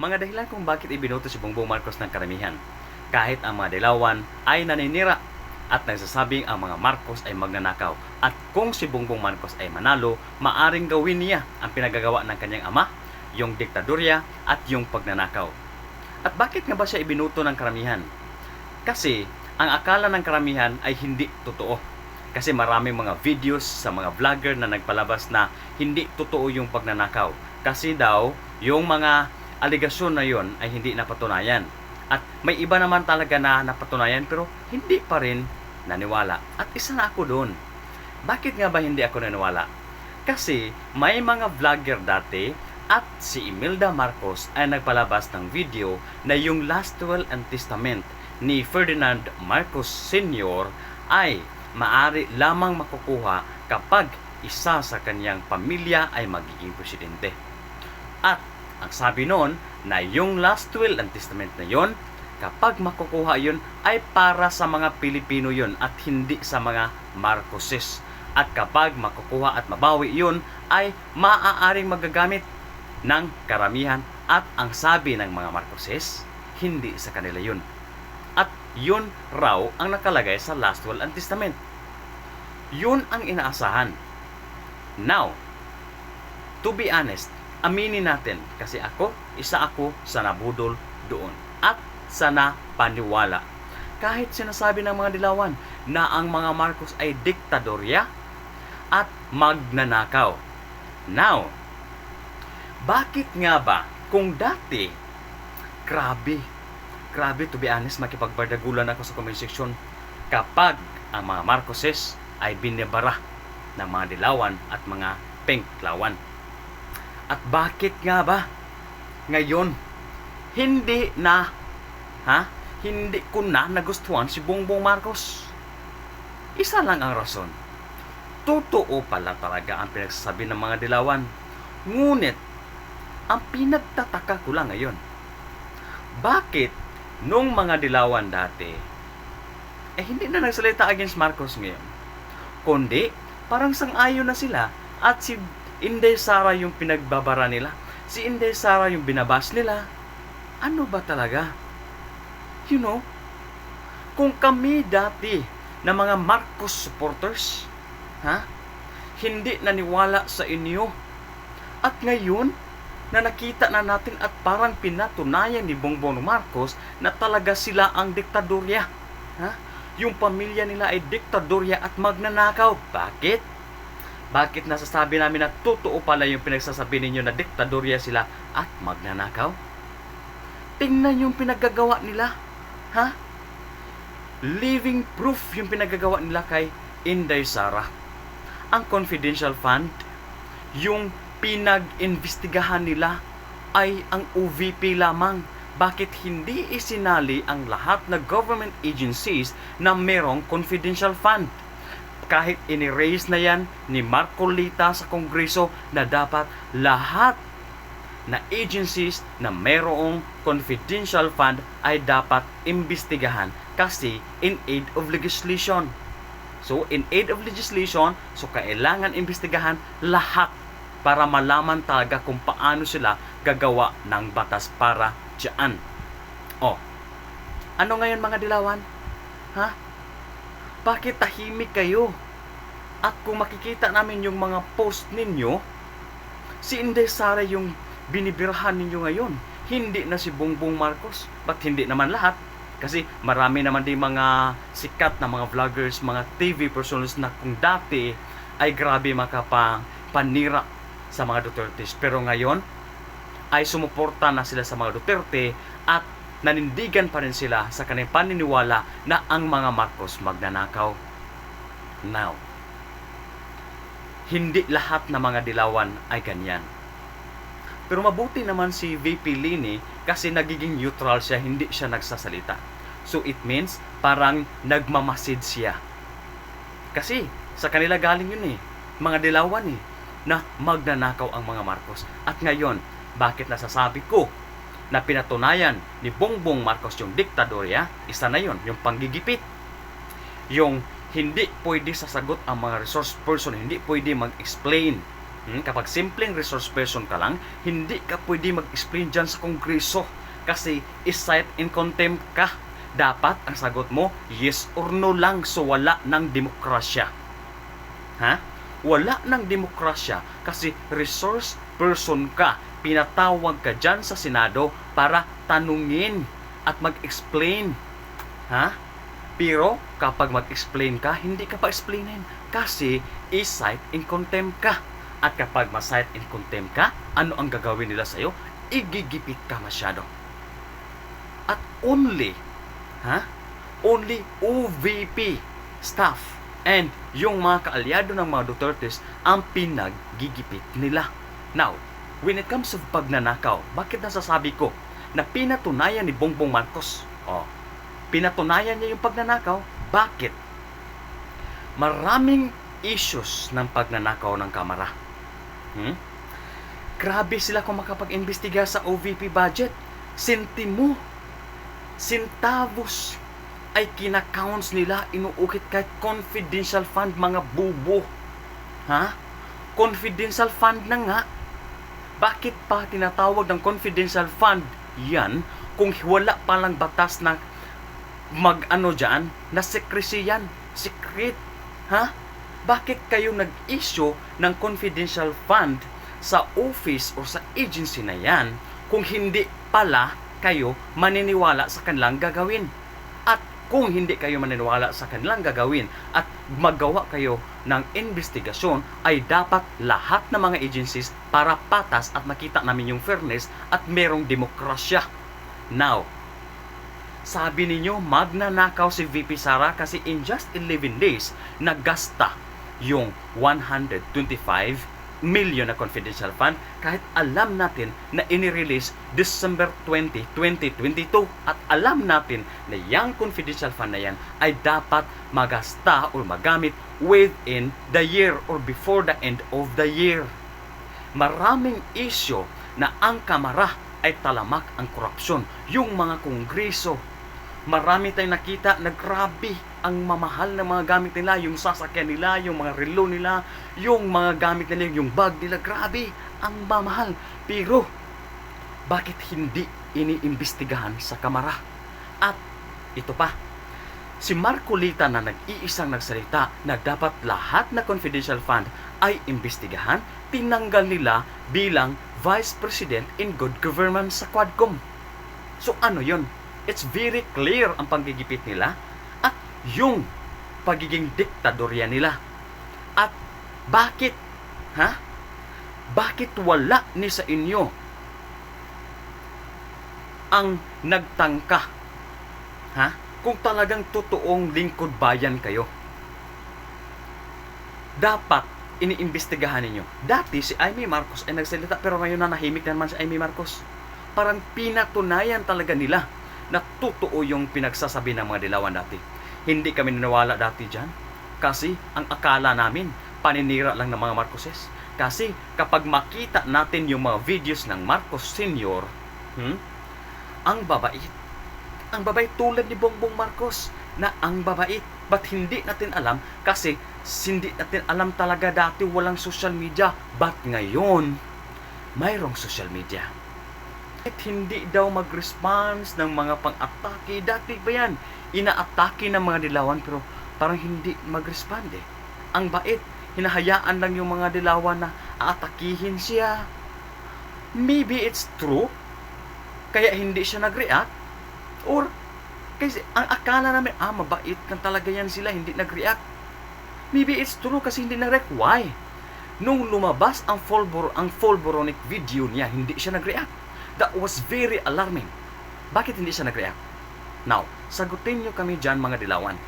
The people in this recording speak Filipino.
Mga dahilan kung bakit ibinoto si Bongbong Marcos ng karamihan. Kahit ang mga dilawan ay naninira at nagsasabing ang mga Marcos ay magnanakaw. At kung si Bongbong Marcos ay manalo, maaring gawin niya ang pinagagawa ng kanyang ama, yung diktadorya at yung pagnanakaw. At bakit nga ba siya ibinoto ng karamihan? Kasi ang akala ng karamihan ay hindi totoo. Kasi maraming mga videos sa mga vlogger na nagpalabas na hindi totoo yung pagnanakaw. Kasi daw, yung mga aligasyon na yon ay hindi napatunayan. At may iba naman talaga na napatunayan pero hindi pa rin naniwala. At isa na ako doon. Bakit nga ba hindi ako naniwala? Kasi may mga vlogger dati at si Imelda Marcos ay nagpalabas ng video na yung Last Will and Testament ni Ferdinand Marcos Sr. ay maari lamang makukuha kapag isa sa kanyang pamilya ay magiging presidente. At ang sabi noon na yung Last Will and Testament na yon, kapag makukuha yun ay para sa mga Pilipino yun at hindi sa mga Marcoses. At kapag makukuha at mabawi yun ay maaaring magagamit ng karamihan at ang sabi ng mga Marcoses, hindi sa kanila yun. At yun raw ang nakalagay sa Last Will and Testament. Yun ang inaasahan. Now, to be honest, aminin natin kasi isa ako sa nabudol doon at sa napaniwala. Kahit sinasabi ng mga dilawan na ang mga Marcos ay diktadorya at magnanakaw. Now, bakit nga ba kung dati, grabe to be honest, makipagbardagulan ako sa comment section kapag ang mga Marcoses ay binibara ng mga dilawan at mga penklawan. At bakit nga ba ngayon hindi ko na nagustuhan si Bongbong Marcos? Isa lang ang rason. Totoo pala talaga ang pinagsasabi ng mga dilawan. Ngunit ang pinagtataka ko lang ngayon, bakit nung mga dilawan dati hindi na nagsalita against Marcos ngayon, kundi parang sang-ayon na sila at si Inday Sara yung pinagbabara nila, si Inday Sara yung binabas nila. Ano ba talaga? You know, kung kami dati na mga Marcos supporters, hindi naniwala sa inyo, at ngayon na nakita na natin at parang pinatunayan ni Bongbong Marcos na talaga sila ang diktadorya. Yung pamilya nila ay diktadorya at magnanakaw. Bakit? Bakit nasasabi namin na totoo pala yung pinagsasabi ninyo na diktadorya sila at magnanakaw? Tingnan yung pinagagawa nila. Living proof yung pinagagawa nila kay Inday Sara. Ang confidential fund, yung pinag-investigahan nila ay ang OVP lamang. Bakit hindi isinali ang lahat na government agencies na merong confidential fund? Kahit in-erase na yan ni Marcolita sa Kongreso na dapat lahat na agencies na merong confidential fund ay dapat imbestigahan kasi in aid of legislation. So, in aid of legislation, so kailangan imbestigahan lahat para malaman talaga kung paano sila gagawa ng batas para dyan. Ano ngayon mga dilawan? Bakit tahimik kayo? At kung makikita namin yung mga post ninyo, si Inday Sara yung binibirahan ninyo ngayon. Hindi na si Bongbong Marcos. Ba't hindi naman lahat? Kasi marami naman din mga sikat na mga vloggers, mga TV personals na kung dati ay grabe makapanira sa mga Dutertes. Pero ngayon ay sumuporta na sila sa mga Duterte at nanindigan pa rin sila sa kanilang paniniwala na ang mga Marcos magnanakaw. Now, hindi lahat na mga dilawan ay ganyan. Pero mabuti naman si VP Lini kasi nagiging neutral siya, hindi siya nagsasalita. So it means parang nagmamasid siya. Kasi sa kanila galing yun mga dilawan na magnanakaw ang mga Marcos. At ngayon, bakit nasasabi ko na pinatunayan ni Bongbong Marcos yung diktadorya? Isa na yun, yung panggigipit. Yung hindi pwede sasagot ang mga resource person, hindi pwede mag-explain Kapag simpleng resource person ka lang, hindi ka pwede mag-explain dyan sa Kongreso kasi is-cite in contempt ka. Dapat ang sagot mo, yes or no lang, so wala ng demokrasya. Wala ng demokrasya kasi resource person ka. Pinatawag ka dyan sa Senado para tanungin at mag-explain. Pero kapag mag-explain ka, hindi ka pa explainin kasi is-cite in contempt ka. At kapag ma-cite in contempt ka, ano ang gagawin nila sa'yo? Igigipit ka masyado. At only OVP staff and yung mga kaalyado ng mga Dutertes ang pinaggigipit nila. Now, when it comes to pagnanakaw, bakit nasasabi ko na pinatunayan ni Bongbong Marcos? Pinatunayan niya yung pagnanakaw. Bakit? Maraming issues ng pagnanakaw ng Kamara. Grabe sila kung makapag-imbestiga sa OVP budget. Sentimo, centavos ay kina-counts nila, inuukit kahit confidential fund, mga bubo. Confidential fund na nga. Bakit pa tinatawag ng confidential fund yan kung wala palang batas na mag-ano dyan, na secrecy yan? Secret. Bakit kayo nag-issue ng confidential fund sa office o sa agency na yan kung hindi pala kayo maniniwala sa kanilang gagawin? At kung hindi kayo maniniwala sa kanilang gagawin at magawa kayo ng investigasyon, ay dapat lahat ng mga agencies para patas at makita namin yung fairness at merong demokrasya. Now, sabi ninyo magnanakaw si VP Sara kasi in just 11 days naggasta yung 125 million na confidential fund kahit alam natin na inirelease December 20, 2022 at alam natin na yung confidential fund na yan ay dapat magasta o magamit within the year or before the end of the year. Maraming issue na ang Kamara ay talamak ang korupsyon. Yung mga Kongreso, marami tayong nakita na grabe ang mamahal ng mga gamit nila, yung sasakyan nila, yung mga relo nila, yung mga gamit nila, yung bag nila, grabe ang mamahal. Pero bakit hindi iniimbestigahan sa Kamara? At ito pa, si Marcolita na nag-iisang nagsalita na dapat lahat na confidential fund ay imbestigahan, tinanggal nila bilang Vice President in Good Governance sa Quadcom. So ano yun? It's very clear ang panggigipit nila at yung pagiging diktadorya nila. At bakit? Bakit wala ni sa inyo ang nagtangka? Kung talagang totoong lingkod bayan kayo, dapat iniimbestigahan ninyo. Dati si Amy Marcos ay nagsalita pero ngayon na nahimik na naman si Amy Marcos. Parang pinatunayan talaga nila na totoo yung pinagsasabi ng mga dilawan dati. Hindi kami naniniwala dati dyan kasi ang akala namin paninira lang ng mga Marcoses. Kasi kapag makita natin yung mga videos ng Marcos Sr., ang babait tulad ni Bongbong Marcos na ang babait. But hindi natin alam kasi hindi natin alam talaga dati walang social media. But ngayon, mayroong social media. At hindi daw mag-response ng mga pang-atake. Dati ba yan? Ina-atake ng mga dilawan pero parang hindi mag-respond eh. Ang bait, hinahayaan lang yung mga dilawan na aatakihin siya. Maybe it's true, kaya hindi siya nag-react. Or, kasi ang akala namin, mabait lang talaga yan sila, hindi nag-react. Maybe it's true kasi hindi nag-react. Why? Nung lumabas ang Fulboronic video niya, hindi siya nag-react. That was very alarming. Bakit hindi siya nag-react? Now, sagutin nyo kami dyan mga dilawan.